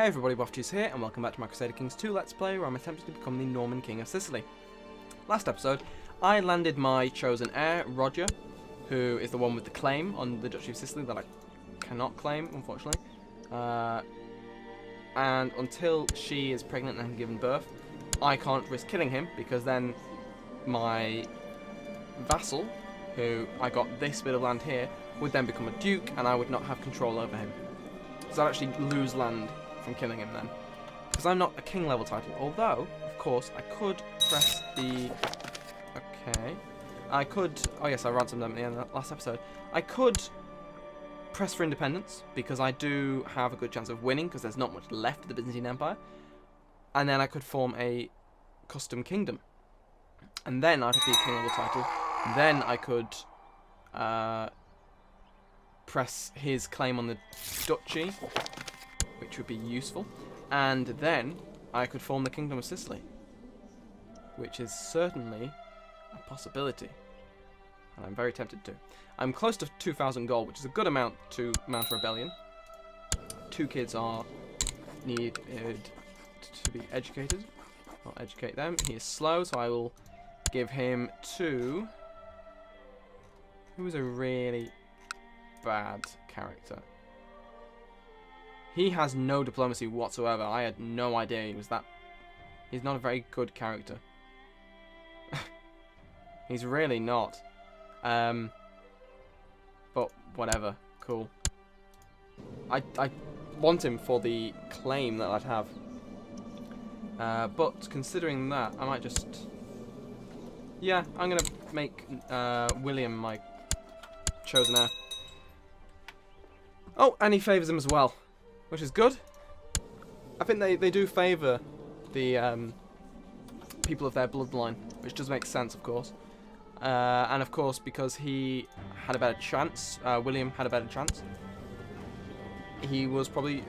Hey everybody, Waffjuice here, and welcome back to my Crusader Kings 2 Let's Play, where I'm attempting to become the Norman King of Sicily. Last episode, I landed my chosen heir, Roger, who is the one with the claim on the Duchy of Sicily that I cannot claim, unfortunately. And until she is pregnant and given birth, I can't risk killing him, because then my vassal, who I got this bit of land here, would then become a duke, and I would not have control over him. So I'd actually lose land from killing him then, because I'm not a king level title. Although, of course, I could press the... Okay. I could... Oh yes, I ransomed them at the end of the last episode. I could press for independence, because I do have a good chance of winning, because there's not much left of the Byzantine Empire. And then I could form a custom kingdom. And then I'd have the king level title. Then I could press his claim on the duchy, which would be useful, and then I could form the Kingdom of Sicily, which is certainly a possibility, and I'm very tempted to. I'm close to 2,000 gold, which is a good amount to mount a rebellion. 2 kids are needed to be educated. I'll educate them. He is slow, so I will give him to... Who is a really bad character? He has no diplomacy whatsoever. I had no idea he was that. He's not a very good character. He's really not. But whatever. Cool. I want him for the claim that I'd have. But considering that, I might just... Yeah, I'm going to make William my chosen heir. Oh, and he favours him as well, which is good. I think they do favour the people of their bloodline, which does make sense, of course. And of course, because he had a better chance, William had a better chance. He's probably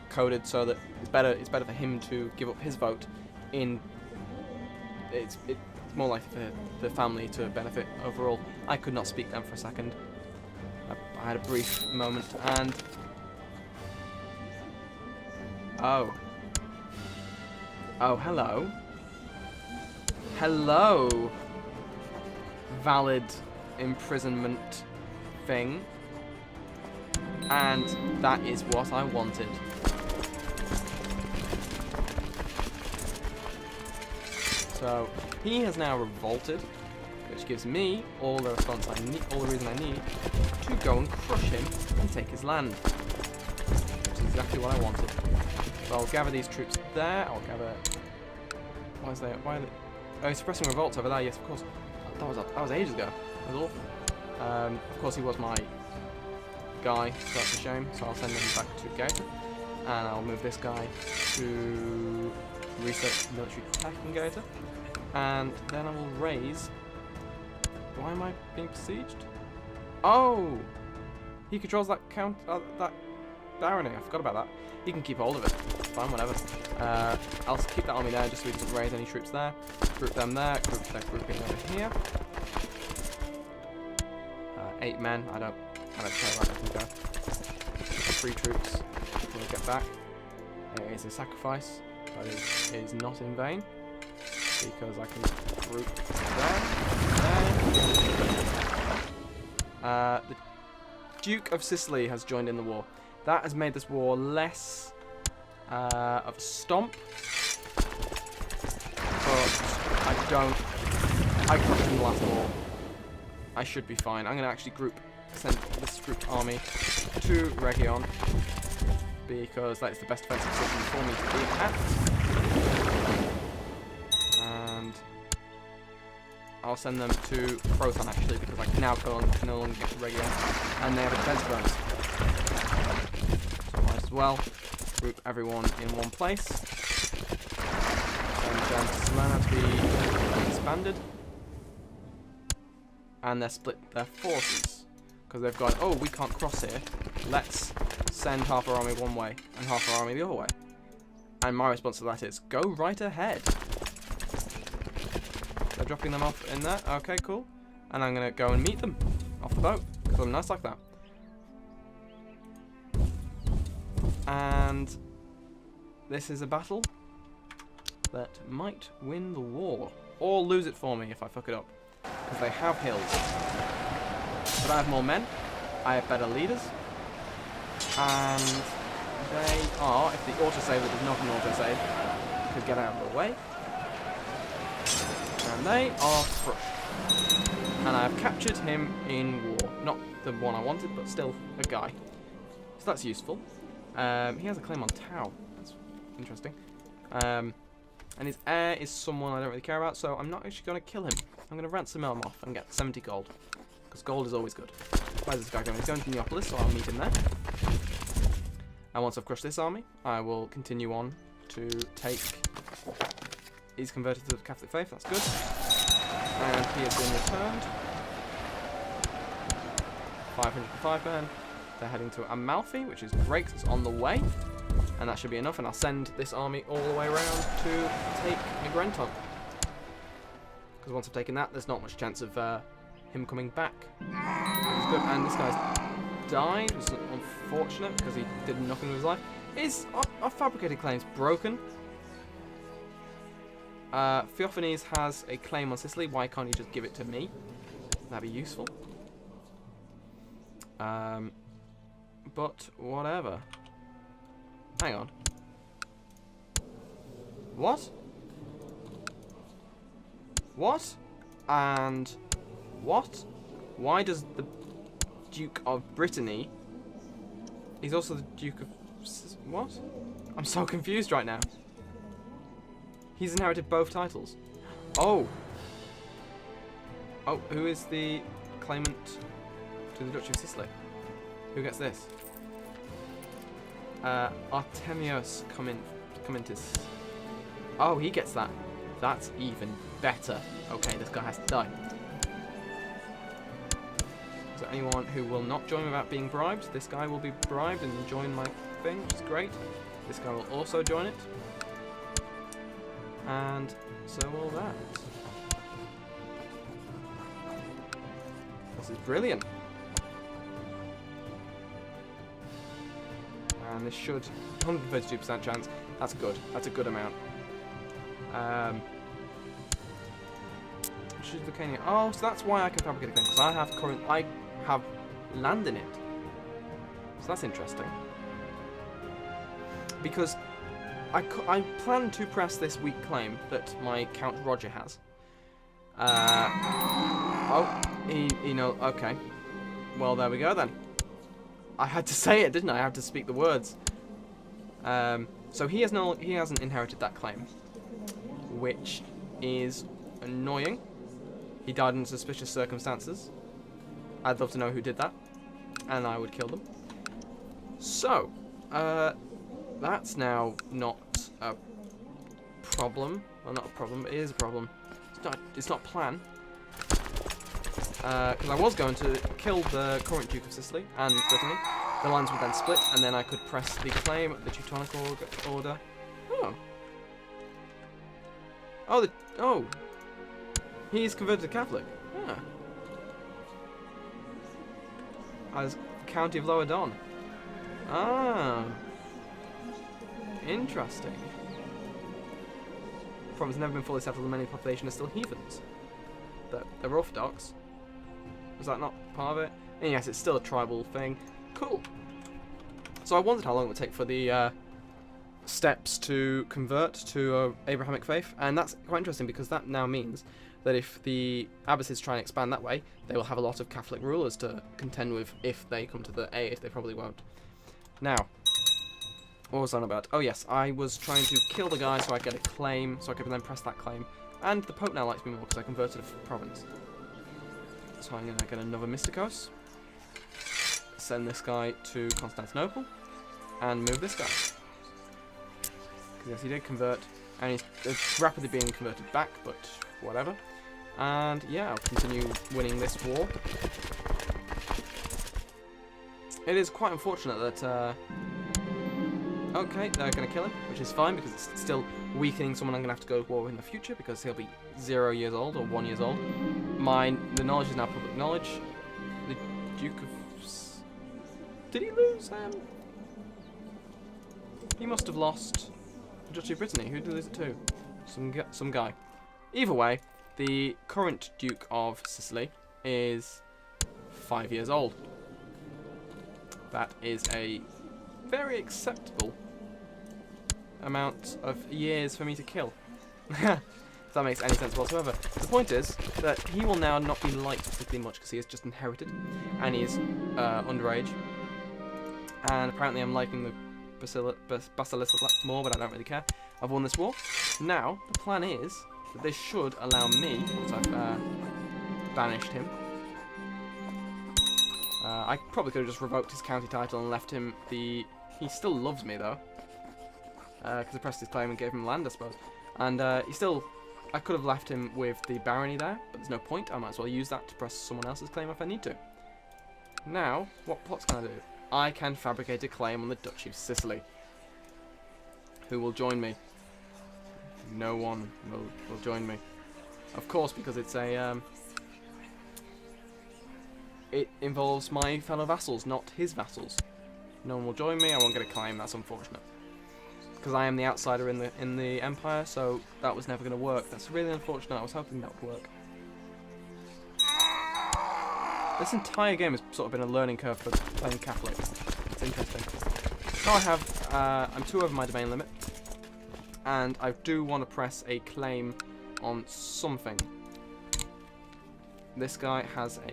coded so that it's better for him to give up his vote. It's more likely for the family to benefit overall. I could not speak then for a second. I had a brief moment, and... Oh, hello. Hello, valid imprisonment thing. And that is what I wanted. So, he has now revolted, which gives me all the response I need, all the reason I need to go and crush him and take his land, which is exactly what I wanted. So I'll gather these troops there. I'll gather. Why is there? Why are they? Oh, he's suppressing revolts over there. Yes, of course. That was ages ago. That was awful. Of course, he was my guy, so that's a shame. So I'll send him back to Gaeta, and I'll move this guy to research military tech in Gaeta, and then I will raise. Why am I being besieged? Oh! He controls that that barony. I forgot about that. He can keep hold of it. Fine, whatever. I'll keep that army there just so he doesn't raise any troops there. Group them there. Group their grouping over here. 8 men. I don't care about that. Can go. 3 troops. We'll get back. It is a sacrifice, but it is not in vain, because I can group there. The Duke of Sicily has joined in the war. That has made this war less of a stomp, but I crushed him in the last war. I should be fine. I'm going to actually send this grouped army to Region, because that's the best defensive position for me to be at. And I'll send them to Proton, actually, because I can no longer get to Region, and they have a defense bonus. So I might as well group everyone in one place. Send them to Salerno to be expanded. And they're split their forces, because they've gone, oh, we can't cross here. Let's send half our army one way and half our army the other way. And my response to that is, go right ahead. They're dropping them off in there. Okay, cool. And I'm going to go and meet them off the boat, because I'm nice like that. And this is a battle that might win the war. Or lose it for me if I fuck it up. Because they have hills. But I have more men. I have better leaders. And they are, if the autosave that is not an autosave could get out of the way. And they are crushed. And I have captured him in war. Not the one I wanted, but still a guy. So that's useful. He has a claim on Tau. That's interesting. And his heir is someone I don't really care about, so I'm not actually going to kill him. I'm going to ransom him off and get 70 gold. Because gold is always good. Where's this guy going? He's going to Neapolis, so I'll meet him there. And once I've crushed this army, I will continue on to take... He's converted to the Catholic faith, that's good. And he has been returned. 505 men. They're heading to Amalfi, which is great, it's on the way. And that should be enough, and I'll send this army all the way around to take Agrigenton. Because once I've taken that, there's not much chance of him coming back. Which is good. And this guy's died, which is unfortunate, because he did nothing with his life. Is our fabricated claims broken? Theophanes has a claim on Sicily. Why can't he just give it to me? That'd be useful. But whatever. Hang on. What? What? And what? Why does the Duke of Brittany... He's also the Duke of... What? I'm so confused right now. He's inherited both titles. Oh. Oh, who is the claimant to the Duchy of Sicily? Who gets this? Artemios Commentis. Oh, he gets that. That's even better. Okay, this guy has to die. Is there anyone who will not join without being bribed? This guy will be bribed and join my thing, which is great. This guy will also join it. And so will that. This is brilliant. And this should 132% chance. That's good. That's a good amount. Should the Canyon? Oh, so that's why I can fabricate a claim, because I have land in it. So that's interesting. Because I plan to press this weak claim that my Count Roger has. Oh, he know. Okay. Well, there we go then. I had to say it, didn't I? I had to speak the words. So he hasn't inherited that claim, which is annoying. He died in suspicious circumstances. I'd love to know who did that, and I would kill them. So, that's now not a problem. Well, not a problem. It is a problem. It's not plan. Because I was going to kill the current Duke of Sicily and Brittany. The lines would then split, and then I could press the claim of the Teutonic order. Oh. Oh, he's converted to Catholic. Ah. As County of Lower Don. Ah. Interesting. Problem has never been fully settled, and many population are still heathens. But they're Orthodox. Was that not part of it? And yes, it's still a tribal thing. Cool. So I wondered how long it would take for the steps to convert to Abrahamic faith, and that's quite interesting because that now means that if the abbesses try and expand that way, they will have a lot of Catholic rulers to contend with if they come to the aid. They probably won't. Now, what was I on about? Oh yes, I was trying to kill the guy so I get a claim, so I could then press that claim. And the Pope now likes me more because I converted a province. So I'm going to get another Mysticos. Send this guy to Constantinople. And move this guy. Because yes, he did convert. And he's rapidly being converted back, but whatever. And yeah, I'll continue winning this war. It is quite unfortunate that... okay, they're going to kill him, which is fine because it's still weakening someone I'm going to have to go to war with in the future because he'll be 0 years old or 1 year old. The knowledge is now public knowledge. The Duke of... Did he lose? He must have lost Duchy of Brittany. Who did they lose it to? Some guy. Either way, the current Duke of Sicily is 5 years old. That is a very acceptable amount of years for me to kill. If that makes any sense whatsoever. The point is that he will now not be liked particularly much because he has just inherited and he is underage. And apparently I'm liking the Basilisk more, but I don't really care. I've won this war. Now, the plan is that this should allow me, once I've banished him. I probably could have just revoked his county title and left him the... He still loves me, though. Because I pressed his claim and gave him land, I suppose. And he still... I could have left him with the barony there, but there's no point. I might as well use that to press someone else's claim if I need to. Now, what plots can I do? I can fabricate a claim on the Duchy of Sicily. Who will join me? No one will join me. Of course, because it's a... it involves my fellow vassals, not his vassals. No one will join me, I won't get a claim, that's unfortunate. Because I am the outsider in the Empire, so that was never going to work. That's really unfortunate, I was hoping that would work. This entire game has sort of been a learning curve for playing Catholic. It's interesting. So I have, I'm 2 over my domain limit, and I do want to press a claim on something. This guy has a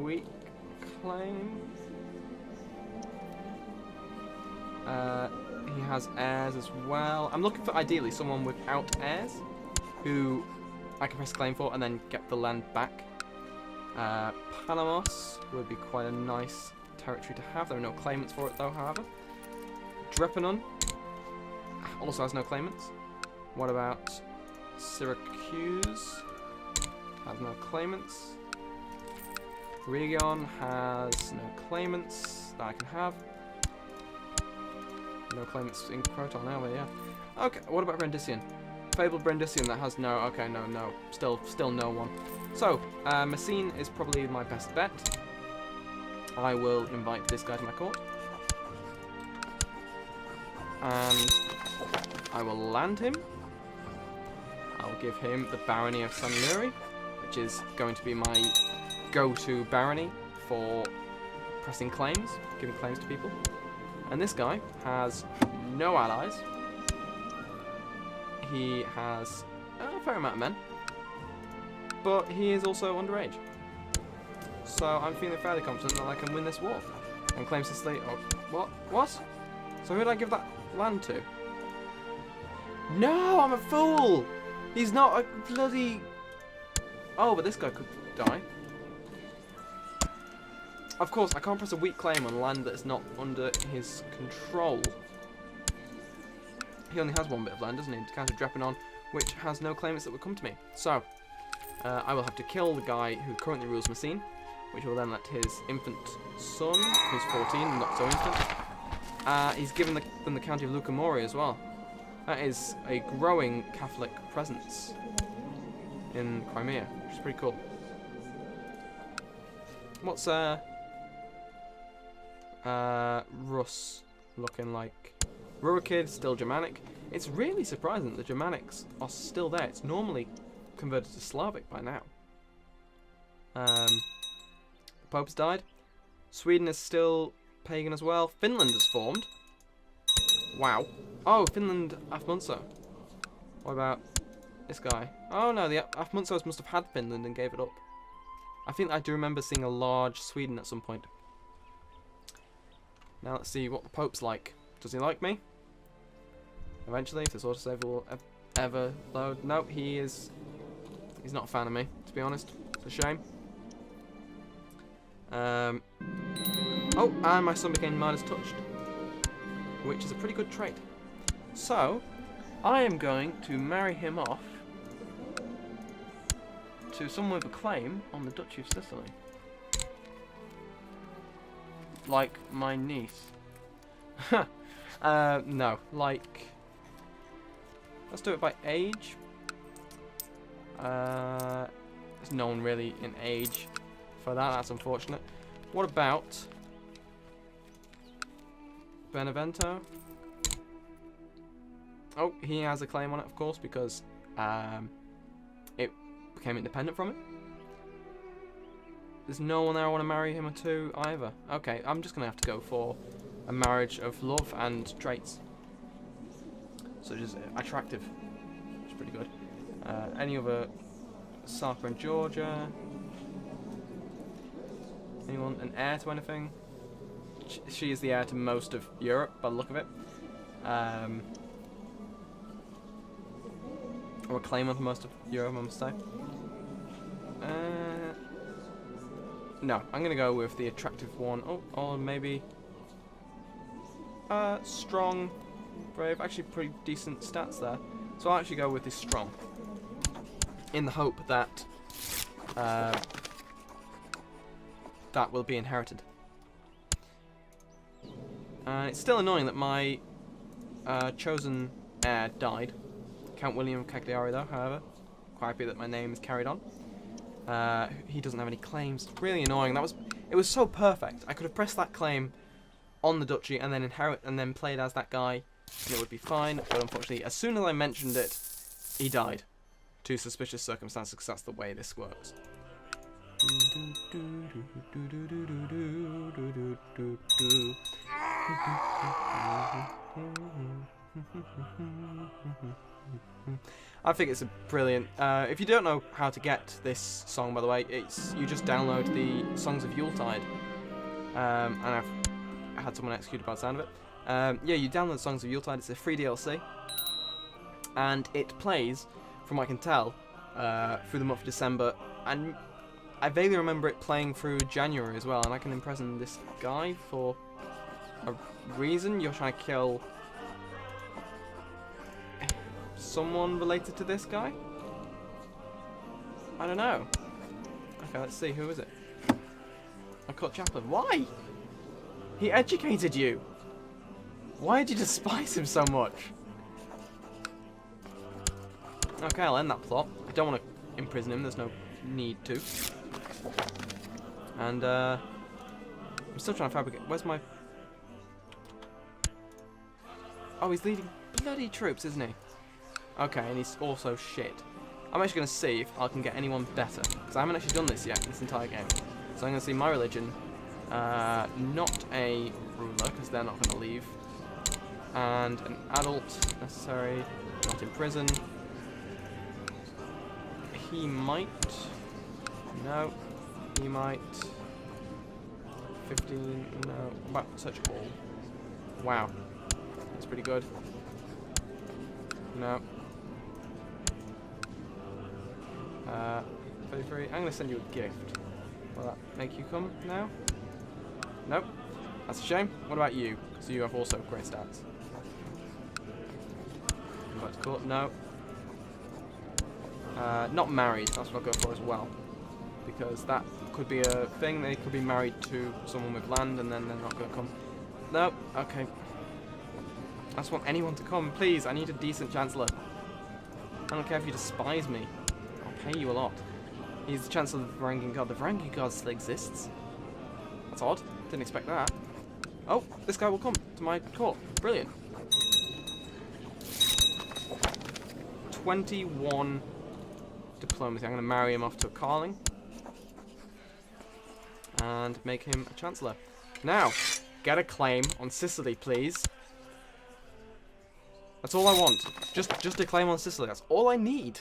weak claim. He has heirs as well. I'm looking for ideally someone without heirs who I can press a claim for and then get the land back. Panamos would be quite a nice territory to have. There are no claimants for it though, however. Drepanun also has no claimants. What about Syracuse? Has no claimants. Region has no claimants that I can have. No claimants in Croton now, but yeah. Okay, what about Brandisian? Fabled Brandisian that has no... Okay, no. Still no one. So, Messene is probably my best bet. I will invite this guy to my court. And I will land him. I'll give him the Barony of San Luri, which is going to be my go-to barony for pressing claims, giving claims to people. And this guy has no allies. He has a fair amount of men, but he is also underage. So I'm feeling fairly confident that I can win this war and claim Sicily. Oh, what? So who did I give that land to? No, I'm a fool! He's not a bloody... Oh, but this guy could die. Of course, I can't press a weak claim on land that is not under his control. He only has 1 bit of land, doesn't he? Counter Drepanun, which has no claimants that would come to me. So, I will have to kill the guy who currently rules Messene, which will then let his infant son, who's 14, not so infant. He's given them the county of Lucamori as well. That is a growing Catholic presence in Crimea, which is pretty cool. What's Rus looking like? Rurikid, still Germanic. It's really surprising that the Germanics are still there. It's normally converted to Slavic by now. The Pope's died. Sweden is still pagan as well. Finland has formed. Wow. Oh, Finland Afmunso. What about this guy? Oh no, the Afmunsos must have had Finland and gave it up. I think I do remember seeing a large Sweden at some point. Now let's see what the Pope's like. Does he like me? Eventually, if this autosave will ever load. No, he's not a fan of me, to be honest. It's a shame. Oh, and my son became Midas touched, which is a pretty good trait. So, I am going to marry him off to someone with a claim on the Duchy of Sicily. Like my niece. No, like... Let's do it by age. There's no one really in age for that, that's unfortunate. What about Benevento? Oh, he has a claim on it, of course, because it became independent from it. There's no one there I want to marry him to either. Okay, I'm just going to have to go for a marriage of love and traits. So just attractive, which is pretty good. Any other Sarka in Georgia? Anyone an heir to anything? She is the heir to most of Europe, by the look of it. Or a claimant for most of Europe, I must say. No, I'm going to go with the attractive one. Oh, or maybe... strong, brave. Actually, pretty decent stats there. So I'll actually go with the strong. In the hope that... that will be inherited. It's still annoying that my chosen heir died. Count William Cagliari, though, however. Quite happy that my name is carried on. He doesn't have any claims. Really annoying. It was so perfect. I could have pressed that claim on the duchy and then inherit and then played as that guy, and it would be fine. But unfortunately, as soon as I mentioned it, he died. Two suspicious circumstances, because that's the way this works. I think it's a brilliant. If you don't know how to get this song, by the way, you just download the Songs of Yuletide, and I've had someone executed by the sound of it. Yeah, you download Songs of Yuletide. It's a free DLC, and it plays, from what I can tell, through the month of December, and I vaguely remember it playing through January as well. And I can imprison this guy for a reason. You're trying to kill someone related to this guy? I don't know. Okay, let's see. Who is it? A court chaplain. Why? He educated you. Why did you despise him so much? Okay, I'll end that plot. I don't want to imprison him. There's no need to. And I'm still trying to fabricate. Where's my... Oh, he's leading bloody troops, isn't he? Okay, and he's also shit. I'm actually going to see if I can get anyone better, because I haven't actually done this yet, this entire game. So I'm going to see my religion, not a ruler, because they're not going to leave, and an adult, necessary, not in prison. He might, no, he might, 15, no, but such all. Wow, that's pretty good. No. 33. I'm going to send you a gift. Will that make you come now? Nope. That's a shame. What about you? Because you have also great stats. That's cool. No. Not married. That's what I'll go for as well. Because that could be a thing. They could be married to someone with land and then they're not going to come. No. Okay. I just want anyone to come. Please, I need a decent chancellor. I don't care if you despise me. I'll pay you a lot. He's the chancellor of the Varangian God. The Varangian God still exists. That's odd. Didn't expect that. Oh, this guy will come to my court. Brilliant. 21 diplomacy. I'm going to marry him off to a Carling. And make him a chancellor. Now, get a claim on Sicily, please. That's all I want. Just a claim on Sicily. That's all I need.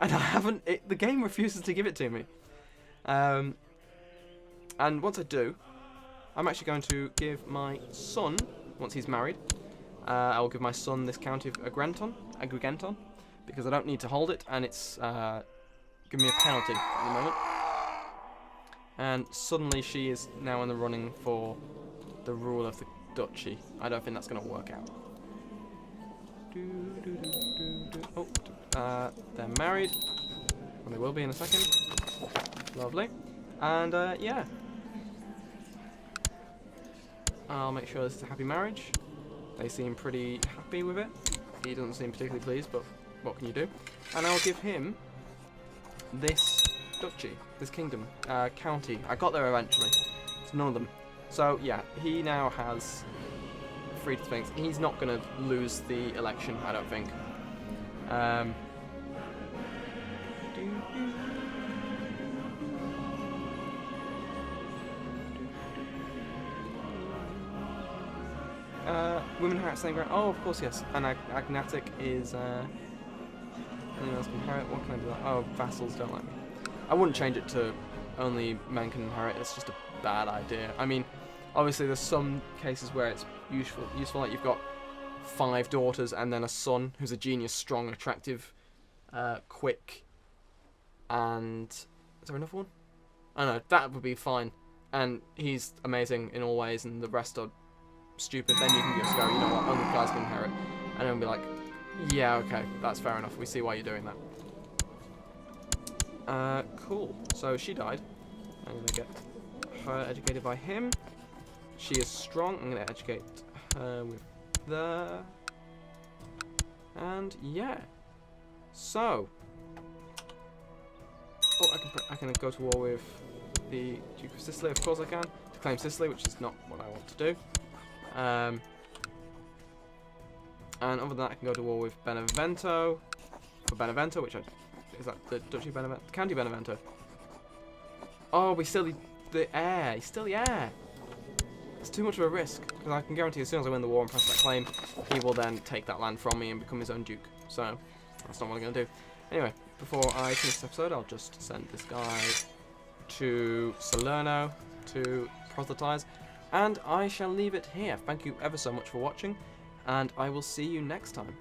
And I haven't... the game refuses to give it to me. And once I do, I'm actually going to give my son, once he's married, I will give my son this county of Agrigenton, because I don't need to hold it, and it's giving me a penalty at the moment. And suddenly she is now in the running for the rule of the duchy. I don't think that's going to work out. Oh, they're married. Well, they will be in a second. Lovely. And, yeah. I'll make sure this is a happy marriage. They seem pretty happy with it. He doesn't seem particularly pleased, but what can you do? And I'll give him this duchy, this kingdom, county. I got there eventually. It's none of them. So, yeah, he now has free to Sphinx. He's not going to lose the election, I don't think. Women inherit same ground. Oh, of course, yes. And Agnatic is. Anyone else can inherit? What can I do? Oh, vassals don't like me. I wouldn't change it to only men can inherit. It's just a bad idea. I mean, obviously, there's some cases where it's useful. Like you've got 5 daughters and then a son who's a genius, strong, attractive, quick, and is there another one? I don't know. That would be fine. And he's amazing in all ways, and the rest are stupid. Then you can just go, you know what? Only guys can inherit, and then be like, yeah, okay, that's fair enough. We see why you're doing that. Cool. So she died. I'm gonna get her educated by him. She is strong. I'm gonna educate her with the. And yeah. So. Oh, I can go to war with the Duke of Sicily. Of course I can. To claim Sicily, which is not what I want to do. And other than that, I can go to war with Benevento. For Benevento, which is that the Duchy of Benevento? County Benevento. Oh, we still the heir. He's still the heir. It's too much of a risk, because I can guarantee as soon as I win the war and press that claim, he will then take that land from me and become his own duke. So, that's not what I'm going to do. Anyway, before I finish this episode, I'll just send this guy to Salerno to proselytize. And I shall leave it here. Thank you ever so much for watching, and I will see you next time.